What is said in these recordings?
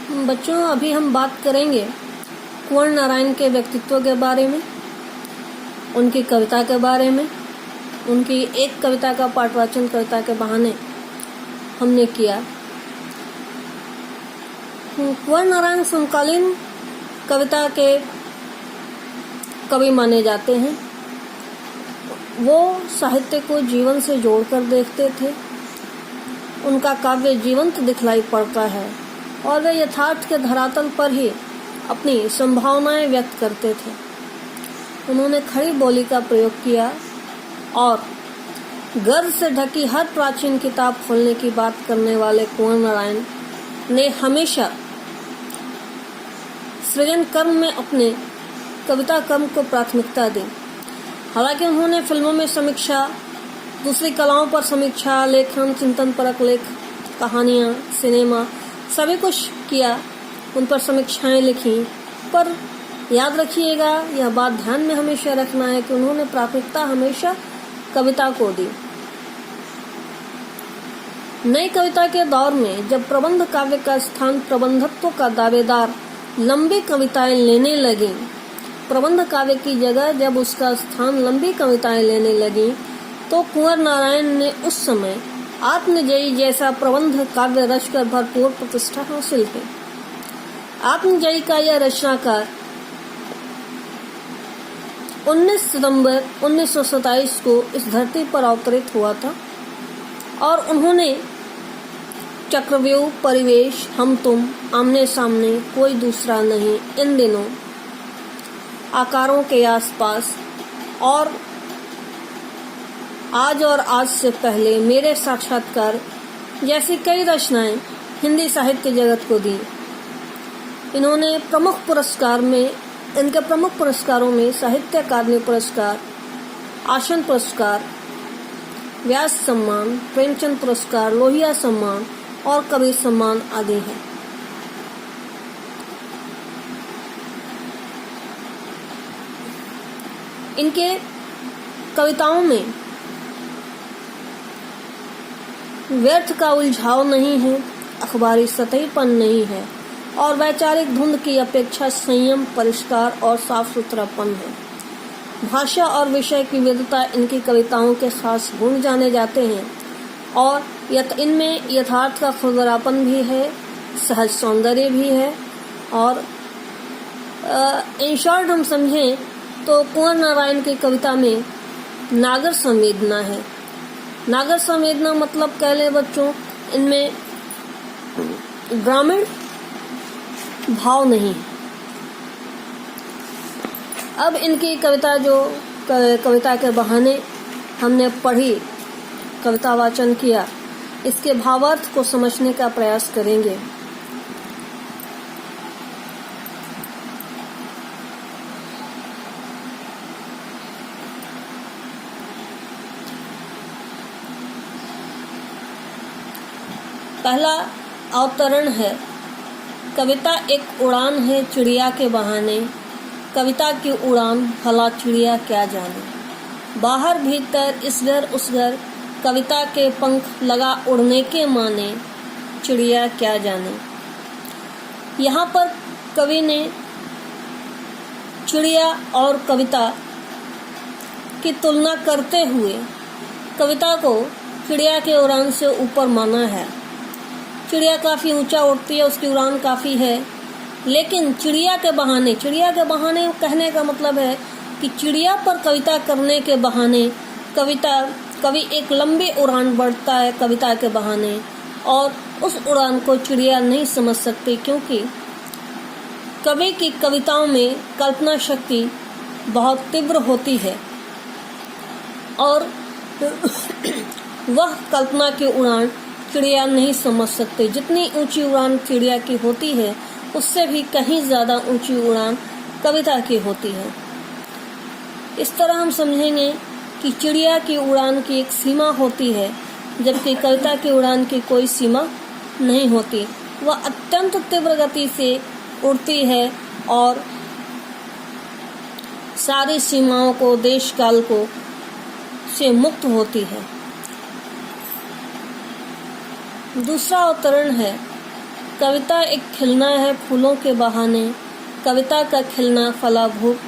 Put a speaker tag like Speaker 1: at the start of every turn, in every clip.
Speaker 1: बच्चों, अभी हम बात करेंगे कुंवर नारायण के व्यक्तित्व के बारे में, उनकी कविता के बारे में। उनकी एक कविता का पाठ वाचन कविता के बहाने हमने किया। कुंवर नारायण समकालीन कविता के कवि माने जाते हैं। वो साहित्य को जीवन से जोड़कर देखते थे। उनका काव्य जीवंत दिखलाई पड़ता है और वे यथार्थ के धरातल पर ही अपनी संभावनाएं व्यक्त करते थे। उन्होंने खड़ी बोली का प्रयोग किया और गर्व से ढकी हर प्राचीन किताब खोलने की बात करने वाले कुंवर नारायण ने हमेशा सृजन कर्म में अपने कविता कर्म को प्राथमिकता दी। हालांकि उन्होंने फिल्मों में समीक्षा, दूसरी कलाओं पर समीक्षा, लेखन, चिंतन परक लेख, कहानियाँ, सिनेमा सभी कुछ किया, उन पर समीक्षाएं लिखी। पर याद रखिएगा, यह बात ध्यान में हमेशा रखना है कि उन्होंने प्राथमिकता हमेशा कविता को दी। नई कविता के दौर में जब प्रबंध काव्य का स्थान प्रबंधत्व का दावेदार लंबी कविताएं लेने लगी, प्रबंध काव्य की जगह जब उसका स्थान लंबी कविताएं लेने लगी, तो कुंवर नारायण ने उस समय आत्मजयी जैसा प्रबंध काव्य रचकर भरपूर प्रतिष्ठा हासिल की। आत्मजयी का यह रचनाकार 19 सितंबर 1927 को इस धरती पर अवतरित हुआ था और उन्होंने चक्रव्यूह, परिवेश, हम तुम, आमने सामने, कोई दूसरा नहीं, इन दिनों, आकारों के आसपास और आज से पहले, मेरे साक्षात्कार जैसी कई रचनाएं हिंदी साहित्य जगत को दी। इनके प्रमुख पुरस्कारों में साहित्य अकादमी पुरस्कार, आसन पुरस्कार, व्यास सम्मान, प्रेमचंद पुरस्कार, लोहिया सम्मान और कबीर सम्मान आदि हैं। इनके कविताओं में व्यर्थ का उलझाव नहीं है, अखबारी सतहीपन नहीं है और वैचारिक धुंध की अपेक्षा संयम, परिष्कार और साफ सुथरापन है। भाषा और विषय की विविधता इनकी कविताओं के खास गुण जाने जाते हैं और इनमें यथार्थ का खुरदरापन भी है, सहज सौंदर्य भी है और इन शॉर्ट हम समझें तो कुंवर नारायण की कविता में नागर संवेदना है। नागर संवेदना मतलब कह लें बच्चों, इनमें ग्रामीण भाव नहीं। अब इनकी कविता जो कविता के बहाने हमने पढ़ी, कविता वाचन किया, इसके भावार्थ को समझने का प्रयास करेंगे। पहला अवतरण है, कविता एक उड़ान है चिड़िया के बहाने, कविता की उड़ान भला चिड़िया क्या जाने। बाहर भीतर इस घर उस घर, कविता के पंख लगा उड़ने के माने, चिड़िया क्या जाने। यहाँ पर कवि ने चिड़िया और कविता की तुलना करते हुए कविता को चिड़िया के उड़ान से ऊपर माना है। चिड़िया काफ़ी ऊंचा उड़ती है, उसकी उड़ान काफ़ी है, लेकिन चिड़िया के बहाने कहने का मतलब है कि चिड़िया पर कविता करने के बहाने कवि एक लंबी उड़ान बढ़ता है कविता के बहाने और उस उड़ान को चिड़िया नहीं समझ सकती, क्योंकि कवि की कविताओं में कल्पना शक्ति बहुत तीव्र होती है और वह कल्पना की उड़ान चिड़िया नहीं समझ सकते। जितनी ऊंची उड़ान चिड़िया की होती है, उससे भी कहीं ज़्यादा ऊंची उड़ान कविता की होती है। इस तरह हम समझेंगे कि चिड़िया की उड़ान की एक सीमा होती है, जबकि कविता की उड़ान की कोई सीमा नहीं होती। वह अत्यंत तीव्र गति से उड़ती है और सारी सीमाओं को, देश काल को से मुक्त होती है। दूसरा अवतरण है, कविता एक खिलना है फूलों के बहाने, कविता का खिलना फलाभूप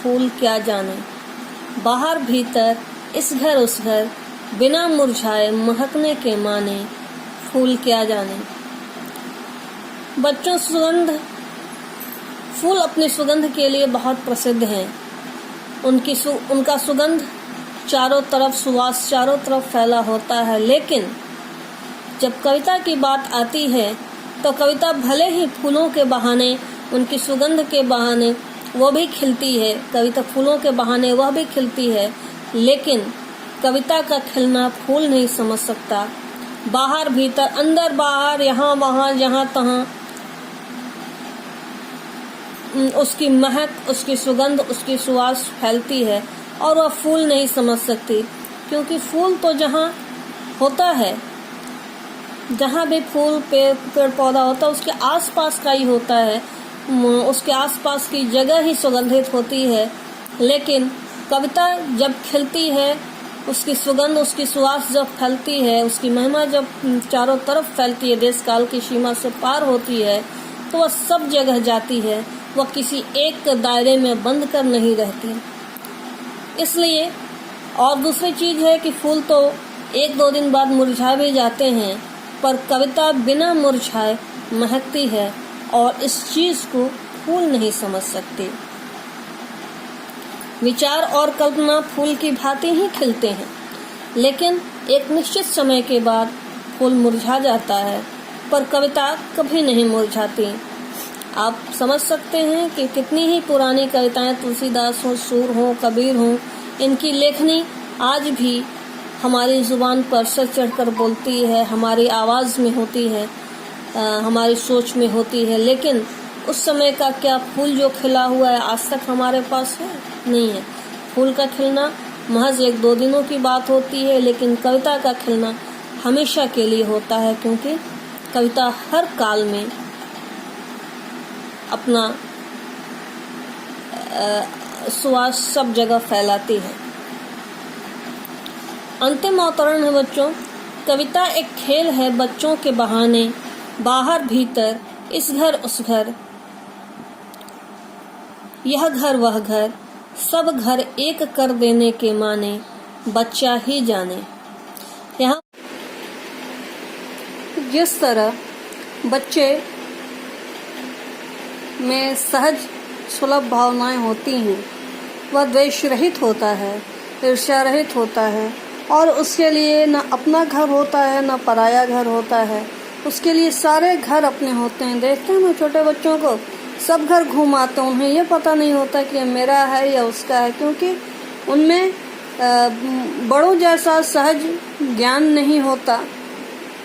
Speaker 1: फूल क्या जाने। बाहर भीतर इस घर उस घर, बिना मुरझाए महकने के माने, फूल क्या जाने। बच्चों, फूल अपनी सुगंध के लिए बहुत प्रसिद्ध हैं। उनका सुगंध चारों तरफ, सुवास चारों तरफ फैला होता है। लेकिन जब कविता की बात आती है तो कविता भले ही फूलों के बहाने, उनकी सुगंध के बहाने वो भी खिलती है, कविता फूलों के बहाने वह भी खिलती है, लेकिन कविता का खिलना फूल नहीं समझ सकता। बाहर भीतर, अंदर बाहर, यहाँ वहाँ, जहाँ तहाँ उसकी महक, उसकी सुगंध, उसकी सुवास फैलती है और वह फूल नहीं समझ सकती। क्योंकि फूल तो जहाँ होता है, जहाँ भी फूल पेड़ पौधा होता है उसके आसपास का ही होता है, उसके आसपास की जगह ही सुगंधित होती है। लेकिन कविता जब खिलती है, उसकी सुगंध, उसकी सुवास जब फैलती है, उसकी महिमा जब चारों तरफ फैलती है, देश काल की सीमा से पार होती है, तो वह सब जगह जाती है, वह किसी एक दायरे में बंद कर नहीं रहती। इसलिए और दूसरी चीज है कि फूल तो 1-2 दिन बाद मुरझा भी जाते हैं, पर कविता बिना मुरझाए महकती है और इस चीज को फूल नहीं समझ सकते। विचार और कल्पना फूल की भांति ही खिलते हैं, लेकिन एक निश्चित समय के बाद फूल मुरझा जाता है, पर कविता कभी नहीं मुरझाती। आप समझ सकते हैं कि कितनी ही पुरानी कविताएं, तुलसीदास हो, सूर हो, कबीर हो, इनकी लेखनी आज भी हमारी जुबान पर सर चढ़कर बोलती है, हमारी आवाज़ में होती है, हमारी सोच में होती है। लेकिन उस समय का क्या फूल जो खिला हुआ है आज तक हमारे पास है? नहीं है। फूल का खिलना महज 1-2 दिनों की बात होती है, लेकिन कविता का खिलना हमेशा के लिए होता है, क्योंकि कविता हर काल में अपना सुवास सब जगह फैलाती है। अंतिम अवतरण है बच्चों, कविता एक खेल है बच्चों के बहाने, बाहर भीतर इस घर उस घर, यह घर वह घर, सब घर एक कर देने के माने, बच्चा ही जाने। यहाँ जिस तरह बच्चे में सहज सुलभ भावनाएं होती हैं, वह द्वेष रहित होता है, ईर्ष्या रहित होता है, और उसके लिए न अपना घर होता है न पराया घर होता है, उसके लिए सारे घर अपने होते हैं। देखते हैं ना छोटे बच्चों को, सब घर घूमाते हैं, उन्हें ये पता नहीं होता कि ये मेरा है या उसका है, क्योंकि उनमें बड़ों जैसा सहज ज्ञान नहीं होता,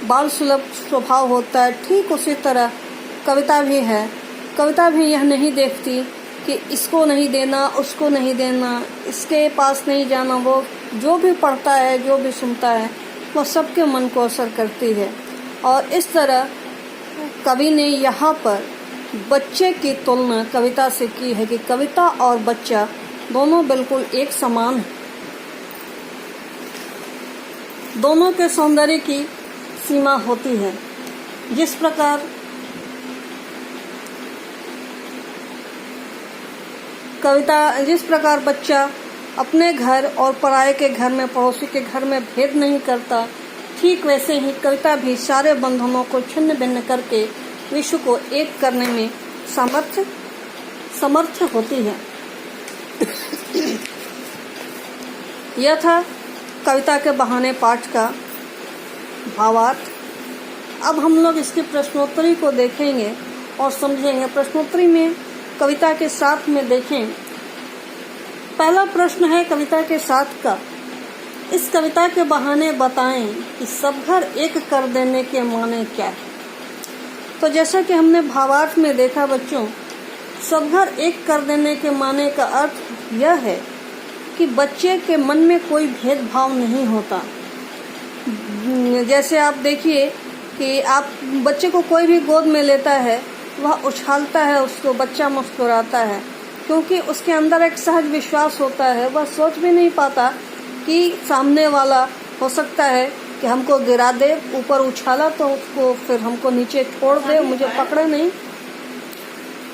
Speaker 1: बाल सुलभ स्वभाव होता है। ठीक उसी तरह कविता भी है। कविता भी यह नहीं देखती कि इसको नहीं देना, उसको नहीं देना, इसके पास नहीं जाना। वो जो भी पढ़ता है, जो भी सुनता है, वो सबके मन को असर करती है। और इस तरह कवि ने यहाँ पर बच्चे की तुलना कविता से की है कि कविता और बच्चा दोनों बिल्कुल एक समान हैं। दोनों के सौंदर्य की सीमा होती है। जिस प्रकार बच्चा अपने घर और पराये के घर में, पड़ोसी के घर में भेद नहीं करता, ठीक वैसे ही कविता भी सारे बंधनों को छिन्न भिन्न करके विश्व को एक करने में समर्थ होती है। यह था कविता के बहाने पाठ का भावार्थ। अब हम लोग इसकी प्रश्नोत्तरी को देखेंगे और समझेंगे। प्रश्नोत्तरी में कविता के साथ में देखें। पहला प्रश्न है कविता के साथ का, इस कविता के बहाने बताएं कि सब घर एक कर देने के माने क्या है। तो जैसा कि हमने भावार्थ में देखा बच्चों, सब घर एक कर देने के माने का अर्थ यह है कि बच्चे के मन में कोई भेदभाव नहीं होता। जैसे आप देखिए कि आप बच्चे को कोई भी गोद में लेता है, वह उछालता है, उसको बच्चा मुस्कुराता है, क्योंकि उसके अंदर एक सहज विश्वास होता है। वह सोच भी नहीं पाता कि सामने वाला हो सकता है कि हमको गिरा दे, ऊपर उछाला तो उसको फिर हमको नीचे छोड़ दे, मुझे पकड़े नहीं।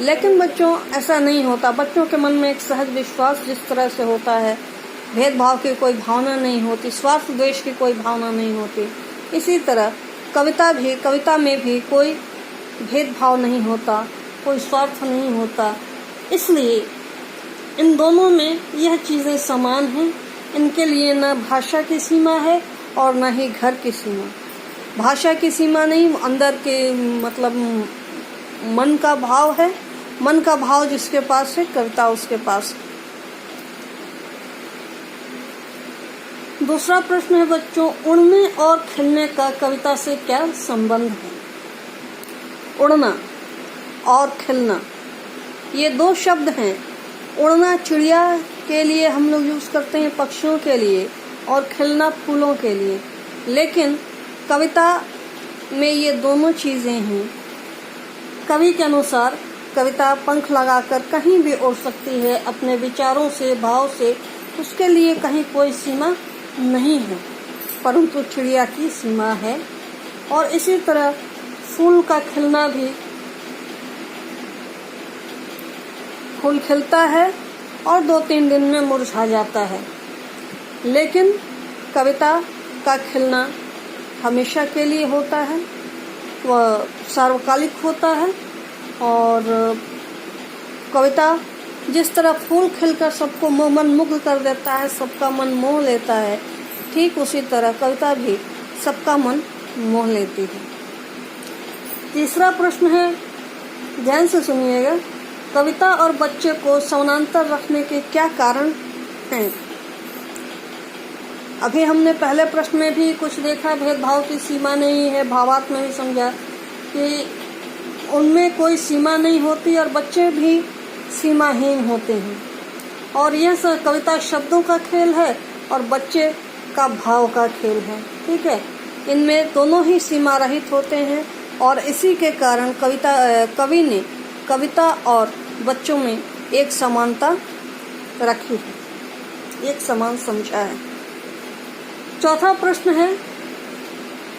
Speaker 1: लेकिन बच्चों ऐसा नहीं होता। बच्चों के मन में एक सहज विश्वास जिस तरह से होता है, भेदभाव की कोई भावना नहीं होती, स्वार्थ द्वेष की कोई भावना नहीं होती, इसी तरह कविता में भी कोई भेदभाव नहीं होता, कोई स्वार्थ नहीं होता। इसलिए इन दोनों में यह चीज़ें समान हैं। इनके लिए न भाषा की सीमा है और न ही घर की सीमा। भाषा की सीमा नहीं, अंदर के मतलब मन का भाव है। मन का भाव जिसके पास है, कविता उसके पास। दूसरा प्रश्न है बच्चों, उड़ने और खिलने का कविता से क्या संबंध है? उड़ना और खिलना ये दो शब्द हैं। उड़ना चिड़िया के लिए हम लोग यूज करते हैं, पक्षियों के लिए, और खिलना फूलों के लिए। लेकिन कविता में ये दोनों चीजें हैं। कवि के अनुसार कविता पंख लगाकर कहीं भी उड़ सकती है अपने विचारों से, भाव से। उसके लिए कहीं कोई सीमा नहीं है, परंतु चिड़िया की सीमा है। और इसी तरह फूल का खिलना भी, फूल खिलता है और 2-3 दिन में मुरझा जाता है। लेकिन कविता का खिलना हमेशा के लिए होता है, वह सार्वकालिक होता है। और कविता जिस तरह फूल खिलकर सबको मन मुग्ध कर देता है, सबका मन मोह लेता है, ठीक उसी तरह कविता भी सबका मन मोह लेती है। तीसरा प्रश्न है, ध्यान से सुनिएगा, कविता और बच्चे को समानांतर रखने के क्या कारण हैं? अभी हमने पहले प्रश्न में भी कुछ देखा, भेदभाव की सीमा नहीं है, भावार्थ में भी समझा कि उनमें कोई सीमा नहीं होती और बच्चे भी सीमाहीन होते हैं। और यह कविता शब्दों का खेल है और बच्चे का भाव का खेल है, ठीक है। इनमें दोनों ही सीमा रहित होते हैं और इसी के कारण कवि ने कविता और बच्चों में एक समानता रखी है, एक समान समझा है। चौथा प्रश्न है,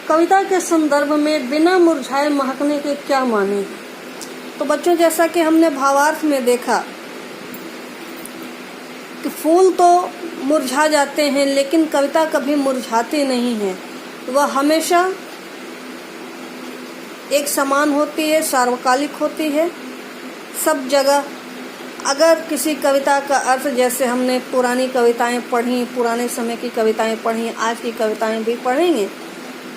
Speaker 1: कविता के संदर्भ में बिना मुरझाए महकने के क्या माने हैं? तो बच्चों, जैसा कि हमने भावार्थ में देखा कि फूल तो मुरझा जाते हैं लेकिन कविता कभी मुरझाती नहीं है, वह हमेशा एक समान होती है, सार्वकालिक होती है, सब जगह। अगर किसी कविता का अर्थ, जैसे हमने पुरानी कविताएं पढ़ी, पुराने समय की कविताएं पढ़ी, आज की कविताएं भी पढ़ेंगे,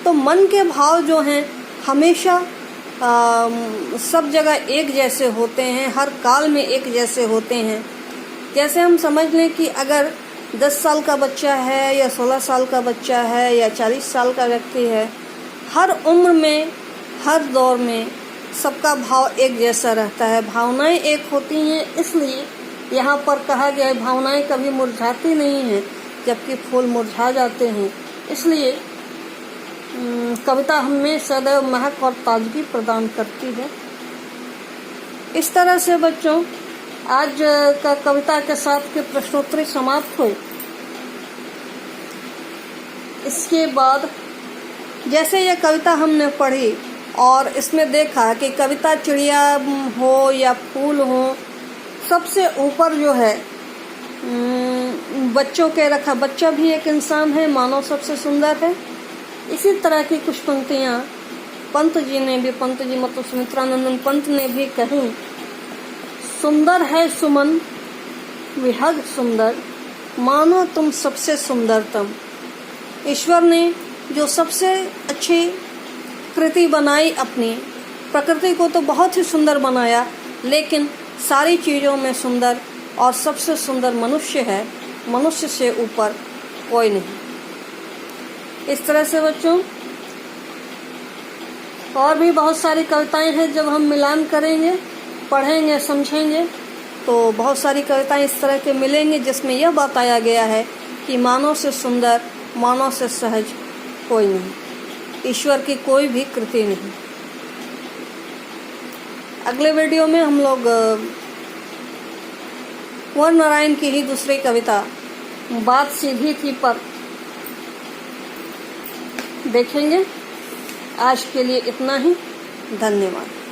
Speaker 1: तो मन के भाव जो हैं हमेशा सब जगह एक जैसे होते हैं, हर काल में एक जैसे होते हैं। जैसे हम समझ लें कि अगर 10 साल का बच्चा है या 16 साल का बच्चा है या 40 साल का व्यक्ति है, हर उम्र में, हर दौर में सबका भाव एक जैसा रहता है, भावनाएं एक होती हैं। इसलिए यहाँ पर कहा गया है भावनाएं कभी मुरझाती नहीं हैं, जबकि फूल मुरझा जाते हैं। इसलिए कविता हमें सदैव महक और ताजगी प्रदान करती है। इस तरह से बच्चों, आज का कविता के साथ के प्रश्नोत्तरी समाप्त हुए। इसके बाद जैसे ये कविता हमने पढ़ी और इसमें देखा कि कविता चिड़िया हो या फूल हो, सबसे ऊपर जो है बच्चों के रखा। बच्चा भी एक इंसान है, मानव सबसे सुंदर है। इसी तरह की कुछ पंक्तियाँ पंत जी ने भी, पंत जी मतलब सुमित्रानंदन पंत ने भी कही। सुंदर है सुमन विहग सुंदर, मानो तुम सबसे सुंदरतम। ईश्वर ने जो सबसे अच्छी कृति बनाई, अपनी प्रकृति को तो बहुत ही सुंदर बनाया, लेकिन सारी चीज़ों में सुंदर और सबसे सुंदर मनुष्य है। मनुष्य से ऊपर कोई नहीं। इस तरह से बच्चों और भी बहुत सारी कविताएं हैं। जब हम मिलान करेंगे, पढ़ेंगे, समझेंगे, तो बहुत सारी कविताएं इस तरह के मिलेंगे जिसमें यह बताया गया है कि मानव से सुंदर, मानव से सहज कोई नहीं, ईश्वर की कोई भी कृति नहीं। अगले वीडियो में हम लोग कुंवर नारायण की ही दूसरी कविता बात सीधी थी पर देखेंगे। आज के लिए इतना ही। धन्यवाद।